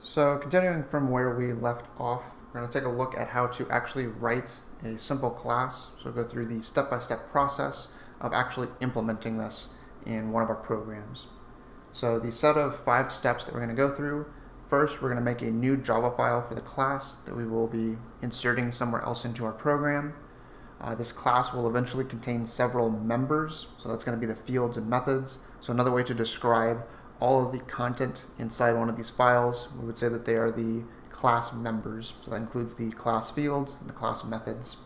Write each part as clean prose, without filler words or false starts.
So continuing from where we left off, we're going to take a look at how to actually write a simple class. So we'll go through the step-by-step process of actually implementing this in one of our programs. So the set of 5 steps that we're going to go through, first we're going to make a new Java file for the class that we will be inserting somewhere else into our program. This class will eventually contain several members, so that's going to be the fields and methods. So another way to describe all of the content inside one of these files, we would say that they are the class members. So that includes the class fields and the class methods.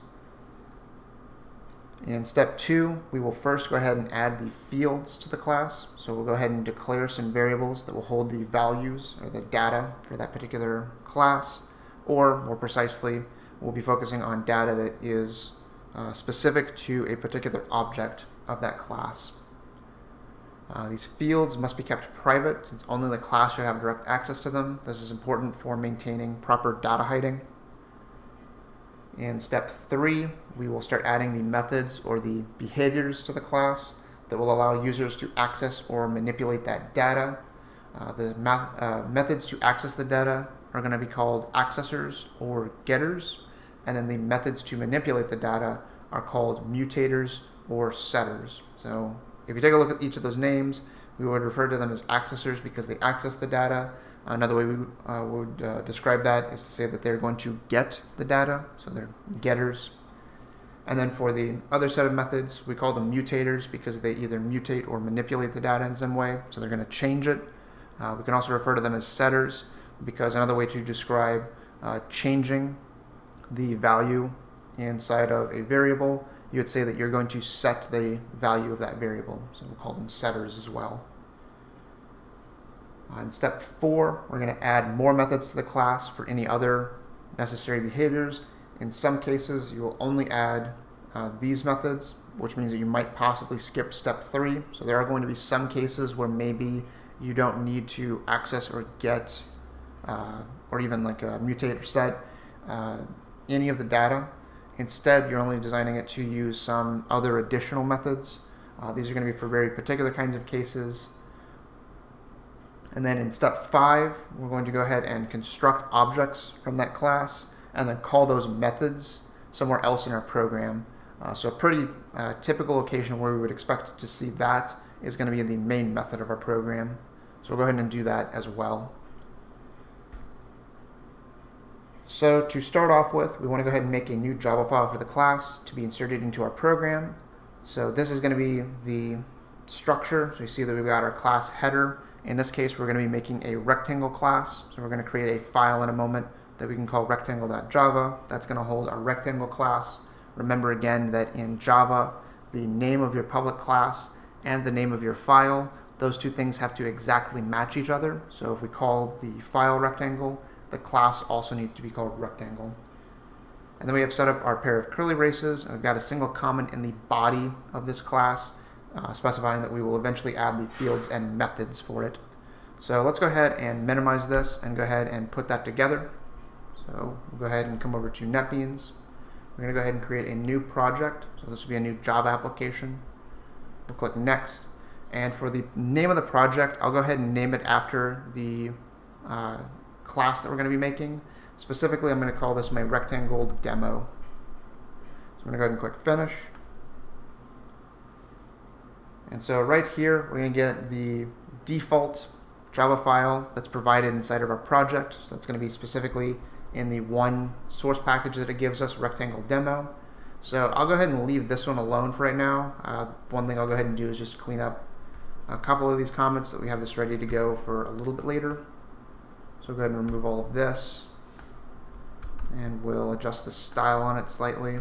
In step 2, we will first go ahead and add the fields to the class. So we'll go ahead and declare some variables that will hold the values or the data for that particular class, or more precisely, we'll be focusing on data that is specific to a particular object of that class. These fields must be kept private since only the class should have direct access to them. This is important for maintaining proper data hiding. In step 3, we will start adding the methods or the behaviors to the class that will allow users to access or manipulate that data. The methods to access the data are going to be called accessors or getters, and then the methods to manipulate the data are called mutators or setters. So if you take a look at each of those names, we would refer to them as accessors because they access the data. Another way we would describe that is to say that they're going to get the data, so they're getters. And then for the other set of methods, we call them mutators because they either mutate or manipulate the data in some way, so they're going to change it. We can also refer to them as setters because another way to describe changing the value inside of a variable, you would say that you're going to set the value of that variable. So we'll call them setters as well. In step 4, we're going to add more methods to the class for any other necessary behaviors. In some cases, you will only add these methods, which means that you might possibly skip step 3. So there are going to be some cases where maybe you don't need to access or get, or even like mutate or set any of the data. Instead, you're only designing it to use some other additional methods. These are going to be for very particular kinds of cases. And then in step 5, we're going to go ahead and construct objects from that class and then call those methods somewhere else in our program. So a pretty typical location where we would expect to see that is going to be in the main method of our program. So we'll go ahead and do that as well. So to start off with, we want to go ahead and make a new Java file for the class to be inserted into our program. So this is going to be the structure. So you see that we've got our class header. In this case, we're going to be making a rectangle class. So we're going to create a file in a moment that we can call rectangle.java. That's going to hold our rectangle class. Remember again that in Java, the name of your public class and the name of your file, those two things have to exactly match each other. So if we call the file rectangle, the class also needs to be called rectangle. And then we have set up our pair of curly braces, and we've got a single comment in the body of this class specifying that we will eventually add the fields and methods for it. So let's go ahead and minimize this and go ahead and put that together. So we'll go ahead and come over to NetBeans. We're going to go ahead and create a new project. So this will be a new Java application. We'll click Next. And for the name of the project, I'll go ahead and name it after the class that we're going to be making. Specifically, I'm going to call this my rectangle demo. So I'm going to go ahead and click Finish. And so right here, we're going to get the default Java file that's provided inside of our project. So that's going to be specifically in the one source package that it gives us, rectangle demo. So I'll go ahead and leave this one alone for right now. One thing I'll go ahead and do is just clean up a couple of these comments so that we have this ready to go for a little bit later. So we'll go ahead and remove all of this, and we'll adjust the style on it slightly.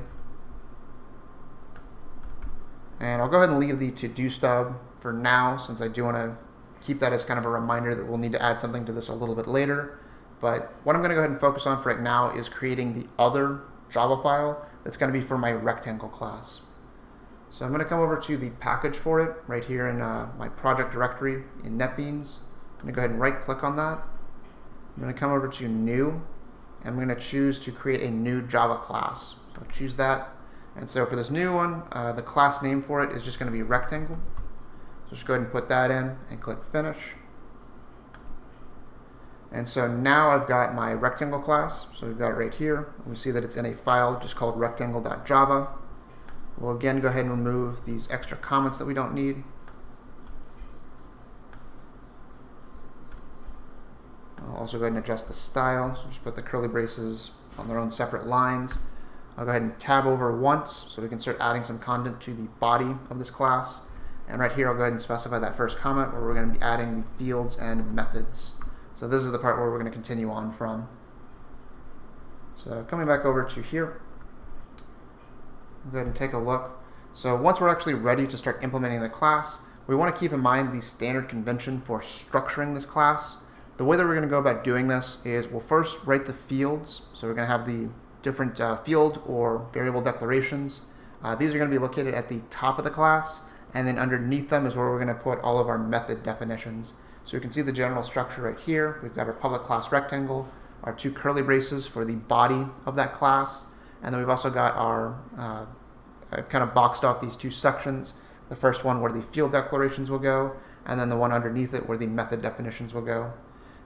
And I'll go ahead and leave the to-do stub for now, since I do want to keep that as kind of a reminder that we'll need to add something to this a little bit later. But what I'm going to go ahead and focus on for right now is creating the other Java file that's going to be for my rectangle class. So I'm going to come over to the package for it right here in my project directory in NetBeans. I'm going to go ahead and right-click on that. I'm going to come over to New, and I'm going to choose to create a new Java class. So I'll choose that. And so for this new one, the class name for it is just going to be rectangle. So just go ahead and put that in and click Finish. And so now I've got my rectangle class. So we've got it right here. We see that it's in a file just called rectangle.java. We'll again go ahead and remove these extra comments that we don't need. I'll also go ahead and adjust the style. So just put the curly braces on their own separate lines. I'll go ahead and tab over once so we can start adding some content to the body of this class. And right here, I'll go ahead and specify that first comment where we're going to be adding the fields and methods. So this is the part where we're going to continue on from. So coming back over to here, I'll go ahead and take a look. So once we're actually ready to start implementing the class, we want to keep in mind the standard convention for structuring this class. The way that we're going to go about doing this is we'll first write the fields. So we're going to have the different field or variable declarations. These are going to be located at the top of the class, and then underneath them is where we're going to put all of our method definitions. So you can see the general structure right here. We've got our public class rectangle, our two curly braces for the body of that class, and then we've also got our I've kind of boxed off these two sections. The first one where the field declarations will go, and then the one underneath it where the method definitions will go.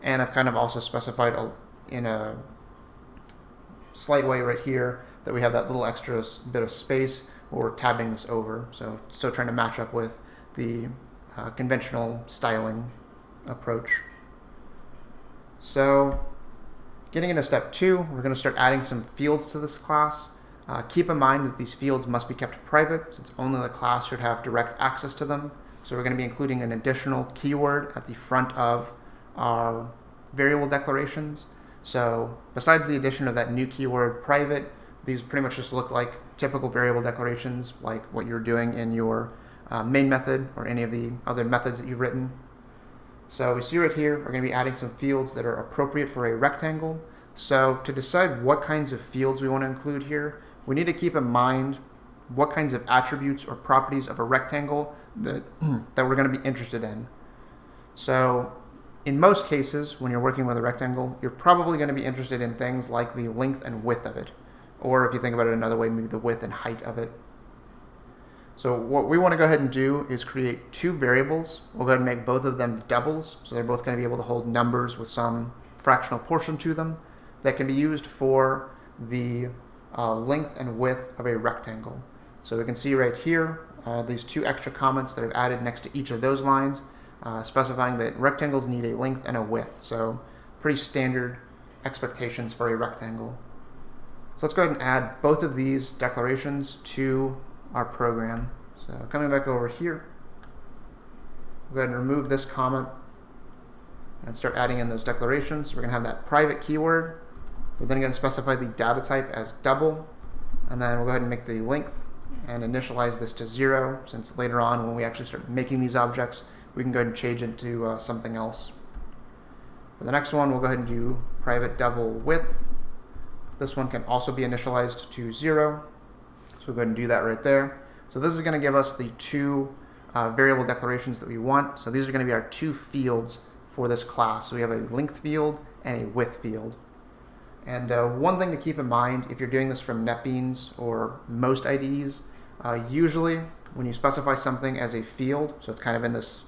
And I've kind of also specified in a slight way right here that we have that little extra bit of space where we're tabbing this over. So still trying to match up with the conventional styling approach. So getting into step 2, we're going to start adding some fields to this class. Keep in mind that these fields must be kept private, since only the class should have direct access to them. So we're going to be including an additional keyword at the front of our variable declarations. So besides the addition of that new keyword private, these pretty much just look like typical variable declarations, like what you're doing in your main method or any of the other methods that you've written. So we see right here, we're going to be adding some fields that are appropriate for a rectangle. So to decide what kinds of fields we want to include here, we need to keep in mind what kinds of attributes or properties of a rectangle that we're going to be interested in. So in most cases, when you're working with a rectangle, you're probably going to be interested in things like the length and width of it. Or if you think about it another way, maybe the width and height of it. So what we want to go ahead and do is create two variables. We'll go ahead and make both of them doubles. So they're both going to be able to hold numbers with some fractional portion to them that can be used for the length and width of a rectangle. So we can see right here these two extra comments that I've added next to each of those lines, specifying that rectangles need a length and a width. So pretty standard expectations for a rectangle. So let's go ahead and add both of these declarations to our program. So coming back over here, we'll go ahead and remove this comment and start adding in those declarations. So we're going to have that private keyword. We're then going to specify the data type as double, and then we'll go ahead and make the length and initialize this to 0, since later on when we actually start making these objects, we can go ahead and change it to something else. For the next one, we'll go ahead and do private double width. This one can also be initialized to 0. So we'll go ahead and do that right there. So this is going to give us the two variable declarations that we want. So these are going to be our two fields for this class. So we have a length field and a width field. And one thing to keep in mind if you're doing this from NetBeans or most IDEs, usually when you specify something as a field, so it's kind of in this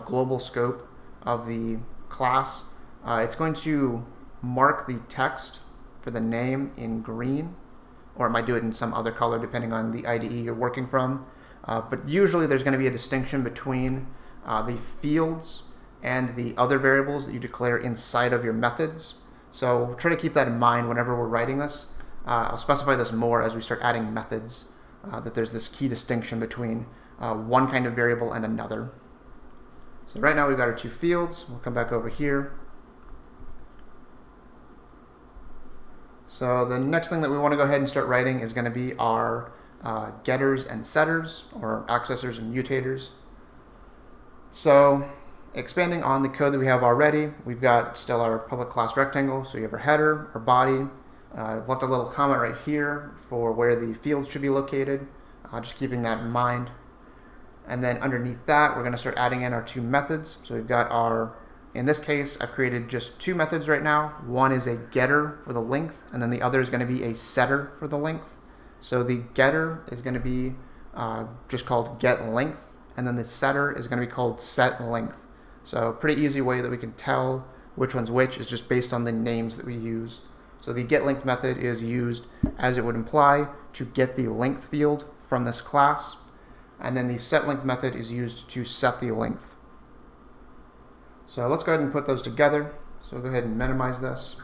global scope of the class, it's going to mark the text for the name in green, or it might do it in some other color depending on the IDE you're working from. But usually there's going to be a distinction between the fields and the other variables that you declare inside of your methods. So try to keep that in mind whenever we're writing this. I'll specify this more as we start adding methods, that there's this key distinction between one kind of variable and another. So right now we've got our two fields. We'll come back over here. So the next thing that we want to go ahead and start writing is going to be our getters and setters, or accessors and mutators. So expanding on the code that we have already, we've got still our public class rectangle. So you have our header, our body. I've left a little comment right here for where the fields should be located, just keeping that in mind. And then underneath that, we're going to start adding in our two methods. So we've got our, in this case, I've created just two methods right now. One is a getter for the length, and then the other is going to be a setter for the length. So the getter is going to be just called getLength, and then the setter is going to be called setLength. So pretty easy way that we can tell which one's which is just based on the names that we use. So the getLength method is used, as it would imply, to get the length field from this class, and then the setLength method is used to set the length. So let's go ahead and put those together. So we'll go ahead and minimize this.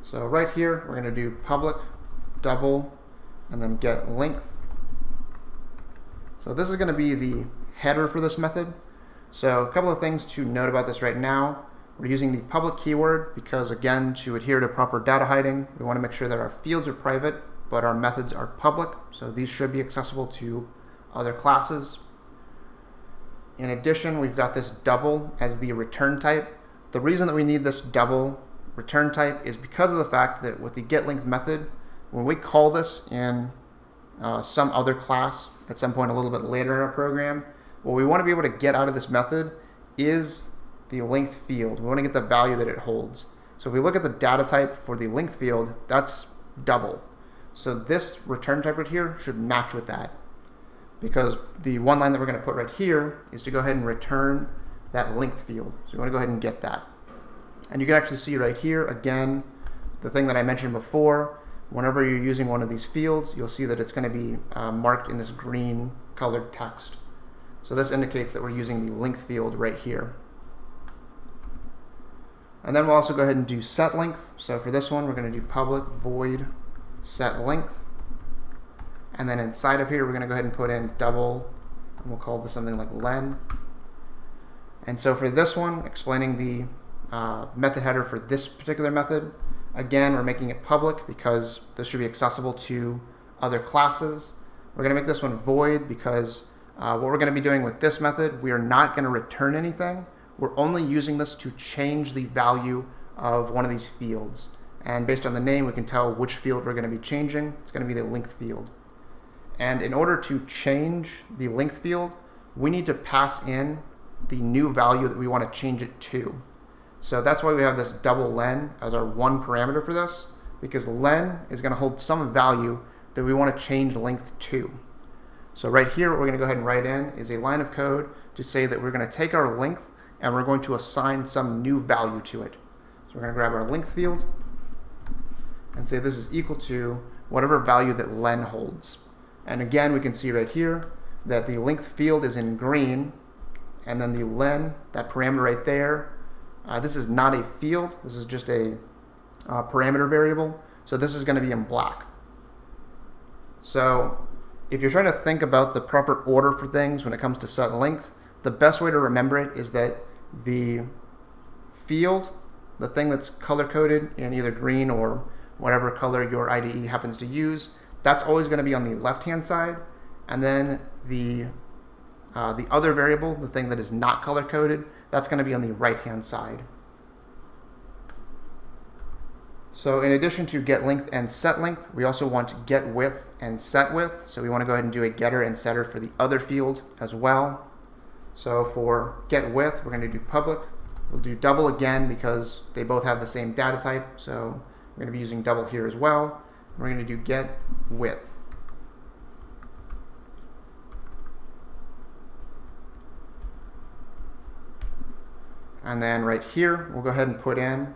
So right here, we're going to do public double and then get length. So this is going to be the header for this method. So a couple of things to note about this right now. We're using the public keyword because, again, to adhere to proper data hiding, we want to make sure that our fields are private, but our methods are public. So these should be accessible to other classes. In addition, we've got this double as the return type. The reason that we need this double return type is because of the fact that with the getLength method, when we call this in some other class at some point a little bit later in our program, what we want to be able to get out of this method is the length field. We want to get the value that it holds. So if we look at the data type for the length field, that's double. So this return type right here should match with that, because the one line that we're going to put right here is to go ahead and return that length field. So we want to go ahead and get that. And you can actually see right here, again, the thing that I mentioned before, whenever you're using one of these fields, you'll see that it's going to be marked in this green colored text. So this indicates that we're using the length field right here. And then we'll also go ahead and do set length. So for this one, we're going to do public void set length. And then inside of here, we're going to go ahead and put in double, and we'll call this something like len. And so for this one, explaining the method header for this particular method, again, we're making it public because this should be accessible to other classes. We're going to make this one void because what we're going to be doing with this method, we are not going to return anything. We're only using this to change the value of one of these fields. And based on the name, we can tell which field we're going to be changing. It's going to be the length field. And in order to change the length field, we need to pass in the new value that we want to change it to. So that's why we have this double len as our one parameter for this, because len is going to hold some value that we want to change length to. So right here, what we're going to go ahead and write in is a line of code to say that we're going to take our length and we're going to assign some new value to it. So we're going to grab our length field and say this is equal to whatever value that len holds. And again, we can see right here that the length field is in green, and then the len, that parameter right there, this is not a field, this is just a parameter variable, so this is going to be in black. So if you're trying to think about the proper order for things when it comes to set length, the best way to remember it is that the field, the thing that's color-coded in either green or whatever color your IDE happens to use, that's always going to be on the left-hand side, and then the other variable, the thing that is not color-coded, that's going to be on the right-hand side. So in addition to get length and set length, we also want get width and set width. So we want to go ahead and do a getter and setter for the other field as well. So for get width, we're going to do public. We'll do double again because they both have the same data type. So we're going to be using double here as well. We're going to do get width. And then right here, we'll go ahead and put in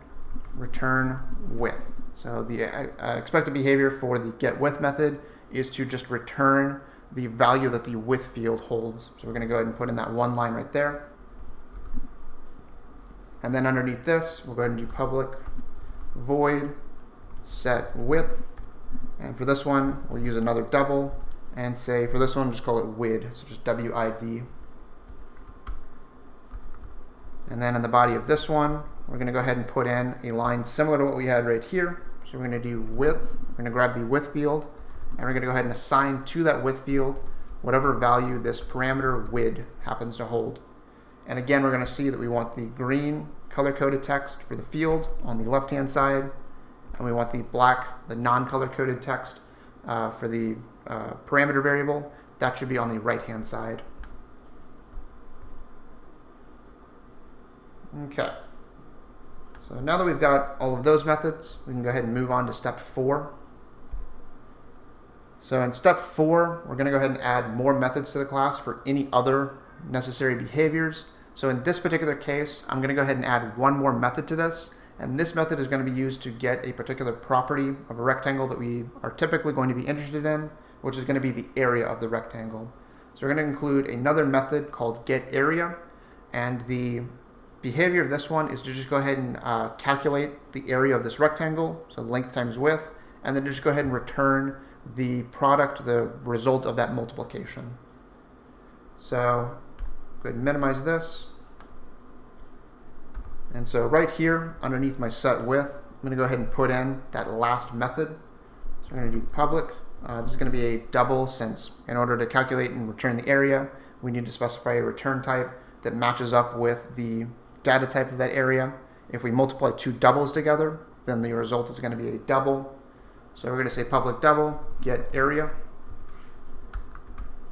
return width. So the expected behavior for the get width method is to just return the value that the width field holds. So we're going to go ahead and put in that one line right there. And then underneath this, we'll go ahead and do public void set width. And for this one, we'll use another double and say for this one, just call it wid, so just W-I-D. And then in the body of this one, we're going to go ahead and put in a line similar to what we had right here. So we're going to do width. We're going to grab the width field, and we're going to go ahead and assign to that width field whatever value this parameter wid happens to hold. And again, we're going to see that we want the green color-coded text for the field on the left-hand side, and we want the black, the non-color-coded text for the parameter variable. That should be on the right-hand side. Okay. So now that we've got all of those methods, we can go ahead and move on to step 4. So in step 4, we're going to go ahead and add more methods to the class for any other necessary behaviors So in this particular case, I'm going to go ahead and add one more method to this. And this method is going to be used to get a particular property of a rectangle that we are typically going to be interested in, which is going to be the area of the rectangle. So we're going to include another method called getArea, and the behavior of this one is to just go ahead and calculate the area of this rectangle, so length times width, and then just go ahead and return the product, the result of that multiplication. So go ahead and minimize this. And so right here, underneath my set width, I'm going to go ahead and put in that last method. So we're going to do public. This is going to be a double, since in order to calculate and return the area, we need to specify a return type that matches up with the data type of that area. If we multiply two doubles together, then the result is going to be a double. So we're going to say public double, get area.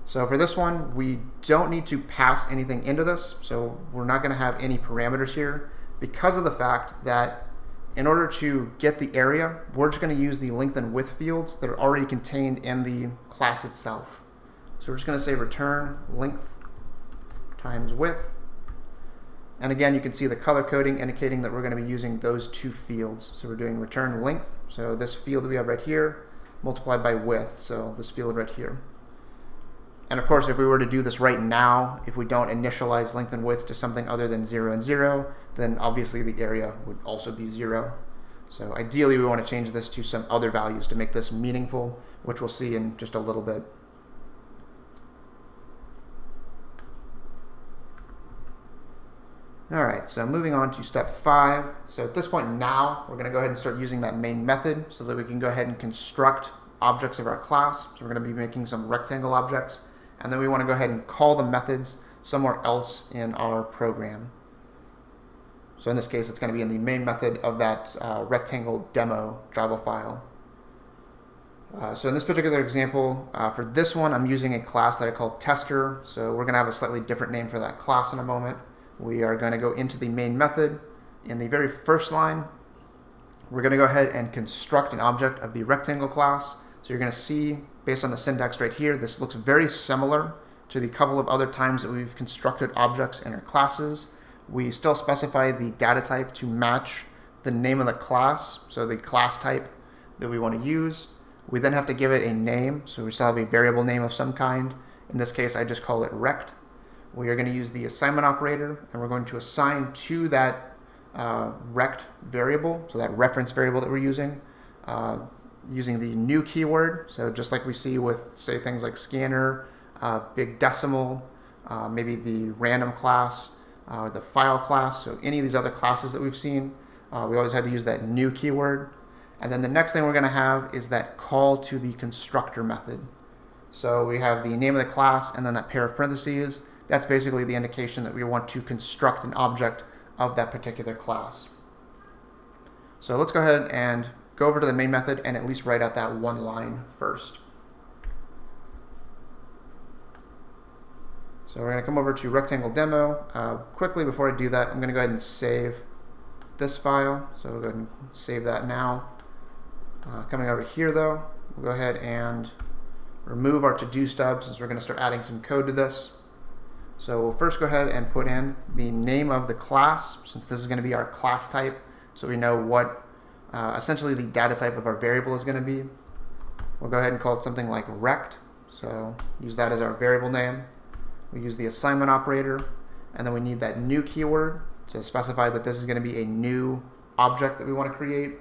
So for this one, we don't need to pass anything into this. So we're not going to have any parameters here, because of the fact that in order to get the area, we're just going to use the length and width fields that are already contained in the class itself. So we're just going to say return length times width. And again, you can see the color coding indicating that we're going to be using those two fields. So we're doing return length, so this field we have right here, multiplied by width, so this field right here. And of course, if we were to do this right now, if we don't initialize length and width to something other than 0 and 0, then obviously the area would also be 0. So ideally, we want to change this to some other values to make this meaningful, which we'll see in just a little bit. All right, so moving on to step 5. So at this point now, we're going to go ahead and start using that main method so that we can go ahead and construct objects of our class. So we're going to be making some rectangle objects, and then we want to go ahead and call the methods somewhere else in our program. So in this case, it's going to be in the main method of that rectangle demo Java file. So in this particular example, for this one, I'm using a class that I call tester. So we're going to have a slightly different name for that class in a moment. We are going to go into the main method. In the very first line, we're going to go ahead and construct an object of the rectangle class. So you're going to see, based on the syntax right here, this looks very similar to the couple of other times that we've constructed objects in our classes. We still specify the data type to match the name of the class, so the class type that we want to use. We then have to give it a name, so we still have a variable name of some kind. In this case, I just call it rect. We are going to use the assignment operator, and we're going to assign to that rect variable, so that reference variable that we're using the new keyword. So just like we see with, say, things like scanner, big decimal, maybe the random class, the file class, so any of these other classes that we've seen, we always had to use that new keyword. And then the next thing we're going to have is that call to the constructor method. So we have the name of the class and then that pair of parentheses. That's basically the indication that we want to construct an object of that particular class. So let's go ahead and go over to the main method and at least write out that one line first. So we're going to come over to rectangle demo. Quickly before I do that, I'm going to go ahead and save this file. So we'll go ahead and save that now. Coming over here though, we'll go ahead and remove our to-do stub since we're going to start adding some code to this. So we'll first go ahead and put in the name of the class, since this is going to be our class type, so we know what essentially the data type of our variable is going to be. We'll go ahead and call it something like rect, so use that as our variable name. We use the assignment operator, and then we need that new keyword to specify that this is going to be a new object that we want to create.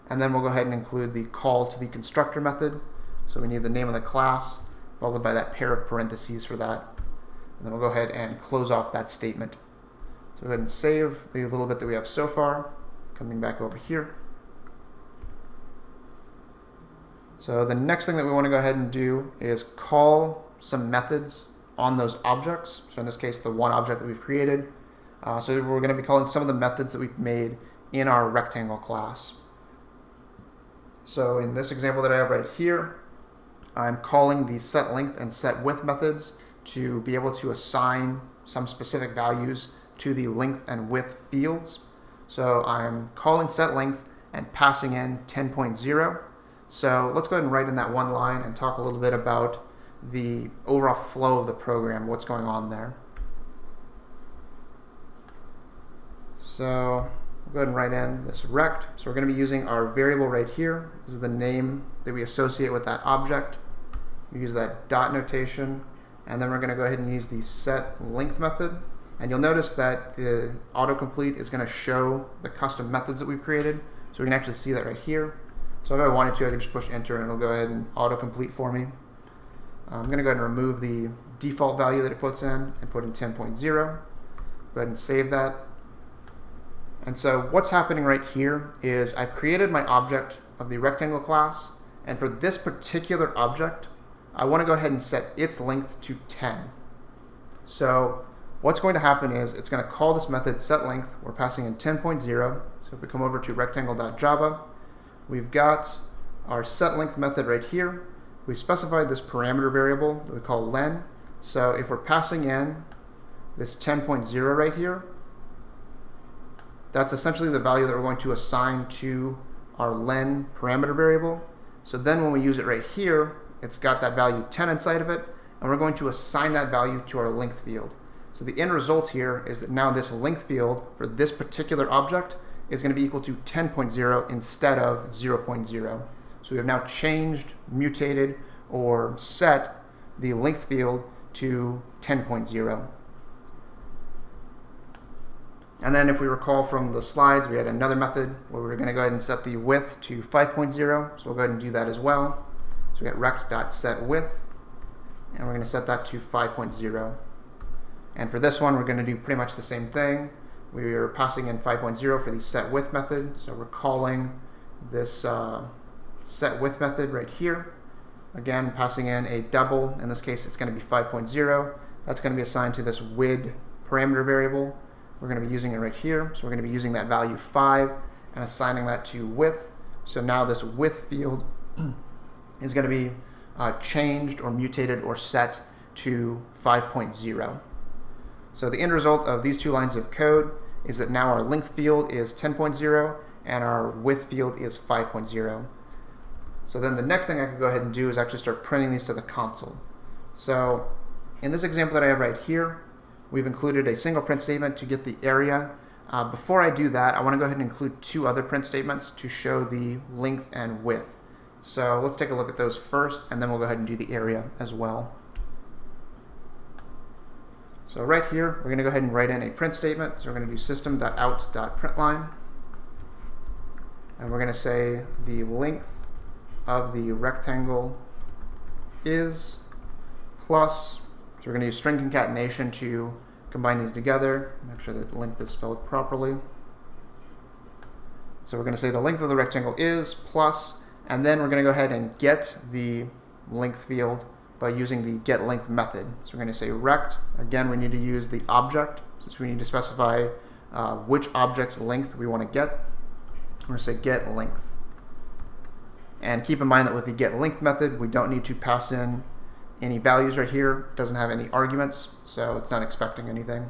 And then we'll go ahead and include the call to the constructor method. So we need the name of the class, followed by that pair of parentheses for that. And then we'll go ahead and close off that statement. So go ahead and save the little bit that we have so far. Coming back over here. So the next thing that we want to go ahead and do is call some methods on those objects. So in this case, the one object that we've created. So we're going to be calling some of the methods that we've made in our rectangle class. So in this example that I have right here, I'm calling the setLength and setWidth methods to be able to assign some specific values to the length and width fields. So I'm calling setLength and passing in 10.0. So let's go ahead and write in that one line and talk a little bit about the overall flow of the program, what's going on there. So we'll go ahead and write in this rect. So we're going to be using our variable right here. This is the name that we associate with that object. We use that dot notation, and then we're going to go ahead and use the set length method. And you'll notice that the autocomplete is going to show the custom methods that we've created. So we can actually see that right here. So if I wanted to, I could just push enter and it'll go ahead and autocomplete for me. I'm going to go ahead and remove the default value that it puts in and put in 10.0. Go ahead and save that. And so what's happening right here is I've created my object of the rectangle class, and for this particular object, I want to go ahead and set its length to 10. So what's going to happen is it's going to call this method setLength. We're passing in 10.0. So if we come over to rectangle.java, we've got our setLength method right here. We specified this parameter variable that we call len. So if we're passing in this 10.0 right here, that's essentially the value that we're going to assign to our len parameter variable. So then when we use it right here, it's got that value 10 inside of it, and we're going to assign that value to our length field. So the end result here is that now this length field for this particular object is going to be equal to 10.0 instead of 0.0. So we have now changed, mutated, or set the length field to 10.0. And then if we recall from the slides, we had another method where we were going to go ahead and set the width to 5.0. So we'll go ahead and do that as well. So we got rect.setWidth, and we're going to set that to 5.0. And for this one, we're going to do pretty much the same thing. We are passing in 5.0 for the setWidth method. So we're calling this setWidth method right here. Again, passing in a double. In this case, it's going to be 5.0. That's going to be assigned to this width parameter variable. We're going to be using it right here. So we're going to be using that value 5 and assigning that to width. So now this width field is going to be changed or mutated or set to 5.0. So the end result of these two lines of code is that now our length field is 10.0 and our width field is 5.0. So then the next thing I could go ahead and do is actually start printing these to the console. So in this example that I have right here, we've included a single print statement to get the area. Before I do that, I want to go ahead and include two other print statements to show the length and width. So let's take a look at those first, and then we'll go ahead and do the area as well. So right here, we're going to go ahead and write in a print statement. So we're going to do system.out.println, and we're going to say the length of the rectangle is plus, so we're going to use string concatenation to combine these together, make sure that the length is spelled properly. So we're going to say the length of the rectangle is plus, and then we're going to go ahead and get the length field by using the getLength method. So we're going to say rect. Again, we need to use the object, since we need to specify which object's length we want to get. We're going to say getLength. And keep in mind that with the getLength method, we don't need to pass in any values right here. It doesn't have any arguments, so it's not expecting anything.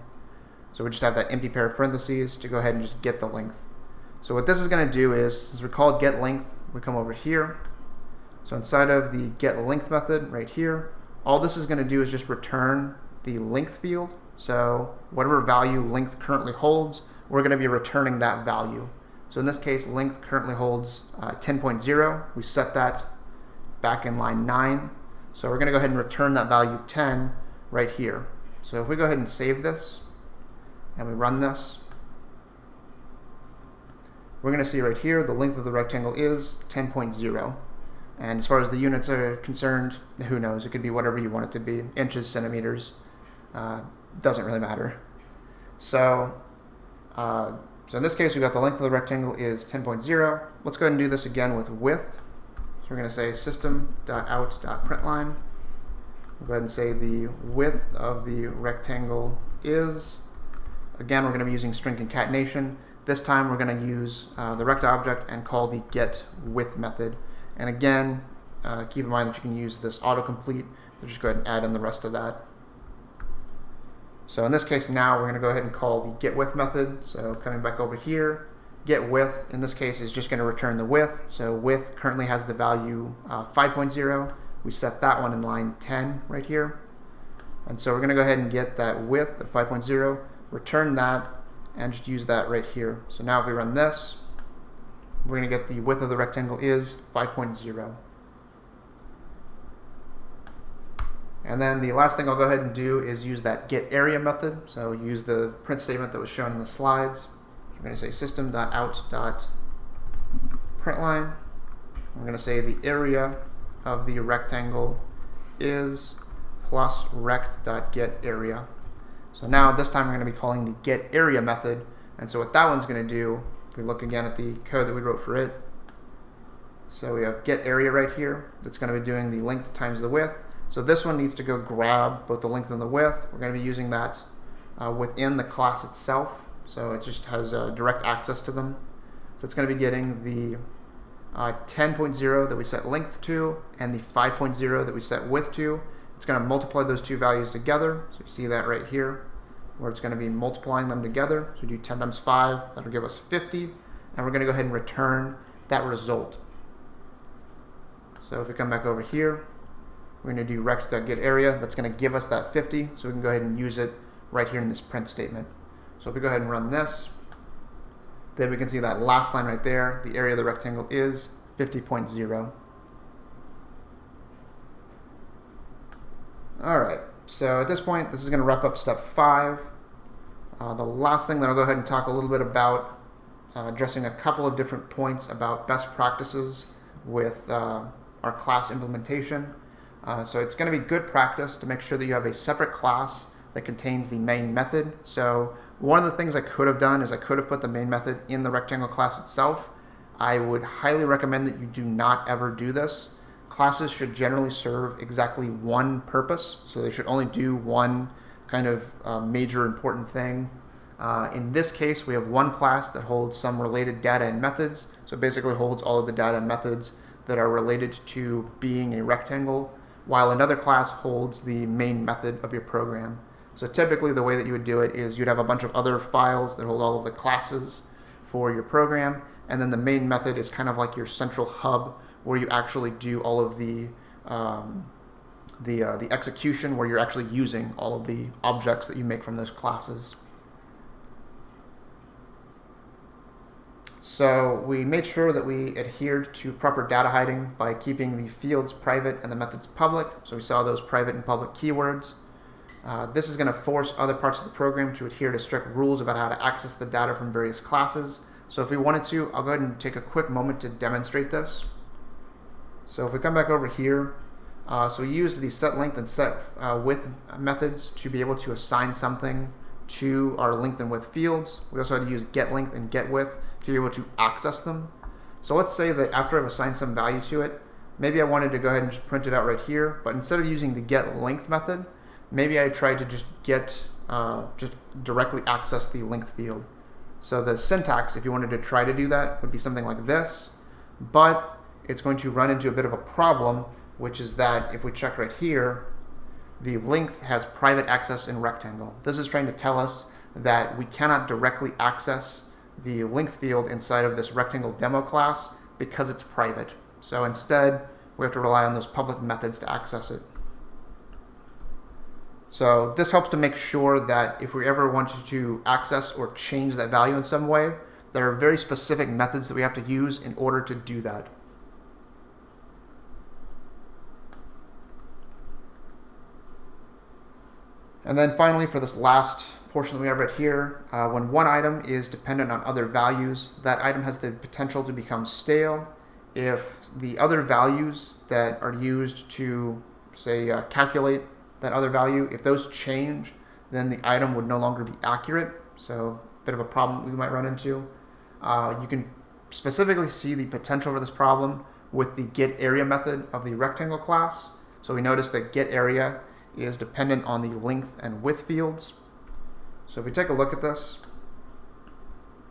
So we just have that empty pair of parentheses to go ahead and just get the length. So what this is going to do is, since we called getLength, we come over here. So inside of the getLength method right here, all this is going to do is just return the length field. So whatever value length currently holds, we're going to be returning that value. So in this case, length currently holds 10.0. We set that back in line 9. So we're going to go ahead and return that value 10 right here. So if we go ahead and save this and we run this, we're going to see right here the length of the rectangle is 10.0. And as far as the units are concerned, who knows? It could be whatever you want it to be. Inches, centimeters, doesn't really matter. So in this case, we've got the length of the rectangle is 10.0. Let's go ahead and do this again with width. So we're going to say system.out.println. We'll go ahead and say the width of the rectangle is. Again, we're going to be using string concatenation. This time we're going to use the rect object and call the getWidth method. And again, keep in mind that you can use this autocomplete to just go ahead and add in the rest of that. So in this case now, we're going to go ahead and call the getWidth method. So coming back over here, getWidth in this case is just going to return the width. So width currently has the value 5.0. We set that one in line 10 right here. And so we're going to go ahead and get that width of 5.0, return that, and just use that right here. So now if we run this, we're going to get the width of the rectangle is 5.0. And then the last thing I'll go ahead and do is use that getArea method. So use the print statement that was shown in the slides. We're going to say system.out.println. We're going to say the area of the rectangle is plus rect.getArea. So now this time we're going to be calling the getArea method. And so what that one's going to do, if we look again at the code that we wrote for it, so we have getArea right here. That's going to be doing the length times the width. So this one needs to go grab both the length and the width. We're going to be using that within the class itself. So it just has direct access to them. So it's going to be getting the 10.0 that we set length to and the 5.0 that we set width to. It's going to multiply those two values together. So you see that right here, where it's going to be multiplying them together. So we do 10 times 5, that'll give us 50. And we're going to go ahead and return that result. So if we come back over here, we're going to do rect.getArea. That's going to give us that 50. So we can go ahead and use it right here in this print statement. So if we go ahead and run this, then we can see that last line right there, the area of the rectangle is 50.0. All right, so at this point, this is going to wrap up step 5. The last thing that I'll go ahead and talk a little bit about, addressing a couple of different points about best practices with our class implementation. So it's going to be good practice to make sure that you have a separate class that contains the main method. So one of the things I could have done is I could have put the main method in the rectangle class itself. I would highly recommend that you do not ever do this. Classes should generally serve exactly one purpose, so they should only do one kind of major important thing. In this case, we have one class that holds some related data and methods, so it basically holds all of the data and methods that are related to being a rectangle, while another class holds the main method of your program. So typically the way that you would do it is you'd have a bunch of other files that hold all of the classes for your program, and then the main method is kind of like your central hub where you actually do all of the execution, where you're actually using all of the objects that you make from those classes. So we made sure that we adhered to proper data hiding by keeping the fields private and the methods public. So we saw those private and public keywords. This is going to force other parts of the program to adhere to strict rules about how to access the data from various classes. So if we wanted to, I'll go ahead and take a quick moment to demonstrate this. So if we come back over here, so we used the set length and set width methods to be able to assign something to our length and width fields. We also had to use get length and get width to be able to access them. So let's say that after I've assigned some value to it, maybe I wanted to go ahead and just print it out right here, but instead of using the get length method, maybe I tried to just just directly access the length field. So the syntax, if you wanted to try to do that, would be something like this, but it's going to run into a bit of a problem, which is that if we check right here, the length has private access in rectangle. This is trying to tell us that we cannot directly access the length field inside of this rectangle demo class because it's private. So instead, we have to rely on those public methods to access it. So this helps to make sure that if we ever wanted to access or change that value in some way, there are very specific methods that we have to use in order to do that. And then finally, for this last portion that we have right here, when one item is dependent on other values, that item has the potential to become stale if the other values that are used to, say, calculate that other value, if those change, then the item would no longer be accurate. So a bit of a problem we might run into. You can specifically see the potential for this problem with the getArea method of the rectangle class. So we notice that getArea is dependent on the length and width fields. So if we take a look at this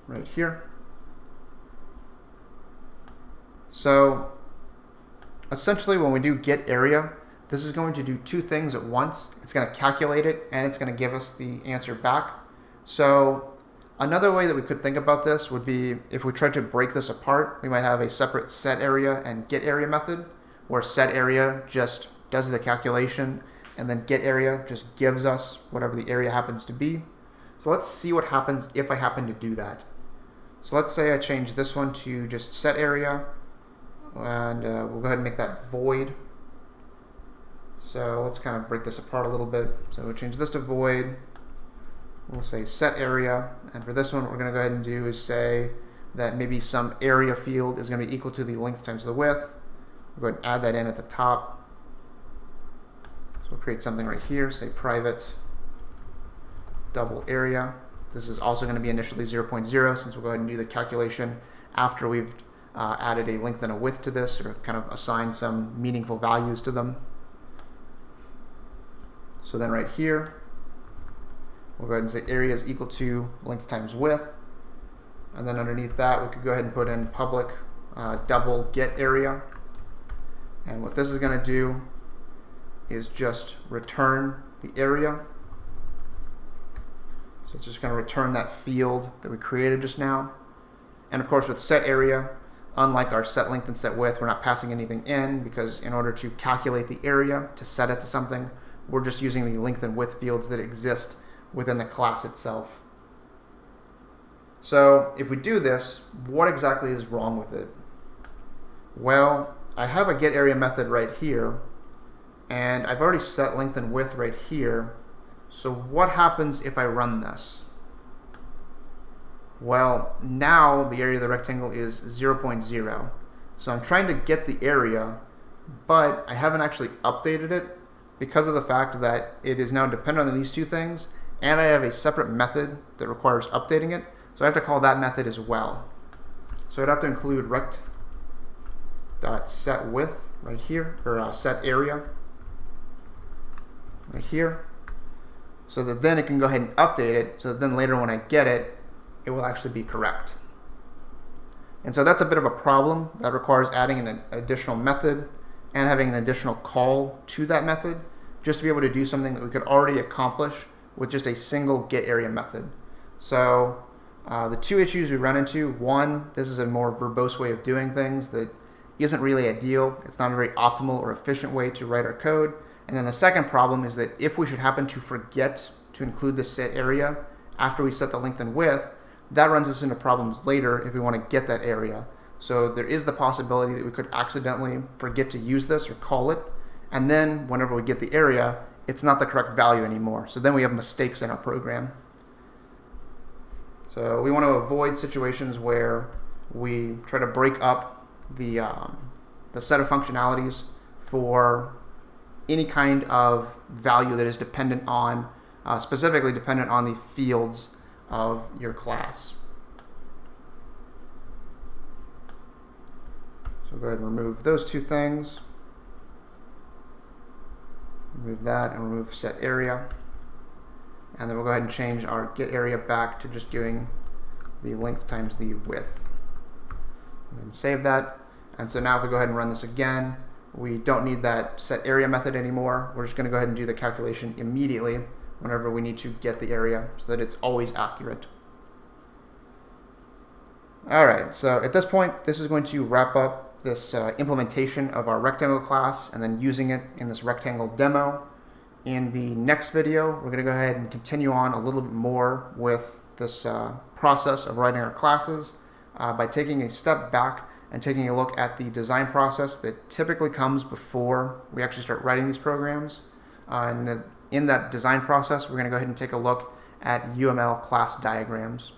right here, so essentially when we do getArea, this is going to do two things at once. It's going to calculate it and it's going to give us the answer back. So another way that we could think about this would be if we tried to break this apart, we might have a separate setArea and getArea method, where setArea just does the calculation and then getArea just gives us whatever the area happens to be. So let's see what happens if I happen to do that. So let's say I change this one to just set area, and we'll go ahead and make that void. So let's kind of break this apart a little bit. So we'll change this to void. We'll say set area, and for this one, what we're going to go ahead and do is say that maybe some area field is going to be equal to the length times the width. We'll go ahead and add that in at the top. So we'll create something right here, say private double area. This is also going to be initially 0.0, since we'll go ahead and do the calculation after we've added a length and a width to this, or kind of assign some meaningful values to them. So then right here, we'll go ahead and say area is equal to length times width. And then underneath that, we could go ahead and put in public double get area. And what this is going to do is just return the area. So it's just going to return that field that we created just now. And of course, with set area, unlike our set length and set width, we're not passing anything in, because in order to calculate the area, to set it to something, we're just using the length and width fields that exist within the class itself. So if we do this, what exactly is wrong with it? Well, I have a get area method right here, and I've already set length and width right here. So what happens if I run this? Well, now the area of the rectangle is 0.0. So I'm trying to get the area, but I haven't actually updated it because of the fact that it is now dependent on these two things, and I have a separate method that requires updating it. So I have to call that method as well. So I'd have to include rect.setWidth right here, or set area right here, so that then it can go ahead and update it, so that then later when I get it, it will actually be correct. And so that's a bit of a problem. That requires adding an additional method and having an additional call to that method, just to be able to do something that we could already accomplish with just a single get area method. So the two issues we run into: one, this is a more verbose way of doing things that isn't really ideal. It's not a very optimal or efficient way to write our code. And then the second problem is that if we should happen to forget to include the set area after we set the length and width, that runs us into problems later if we want to get that area. So there is the possibility that we could accidentally forget to use this or call it, and then whenever we get the area, it's not the correct value anymore. So then we have mistakes in our program. So we want to avoid situations where we try to break up the set of functionalities for any kind of value that is dependent on, specifically dependent on the fields of your class. So go ahead and remove those two things. Remove that and remove set area. And then we'll go ahead and change our get area back to just doing the length times the width. And save that. And so now if we go ahead and run this again, we don't need that set area method anymore. We're just going to go ahead and do the calculation immediately whenever we need to get the area, so that it's always accurate. All right, so at this point, this is going to wrap up this implementation of our rectangle class and then using it in this rectangle demo. In the next video, we're going to go ahead and continue on a little bit more with this process of writing our classes by taking a step back and taking a look at the design process that typically comes before we actually start writing these programs. In that design process, we're going to go ahead and take a look at UML class diagrams.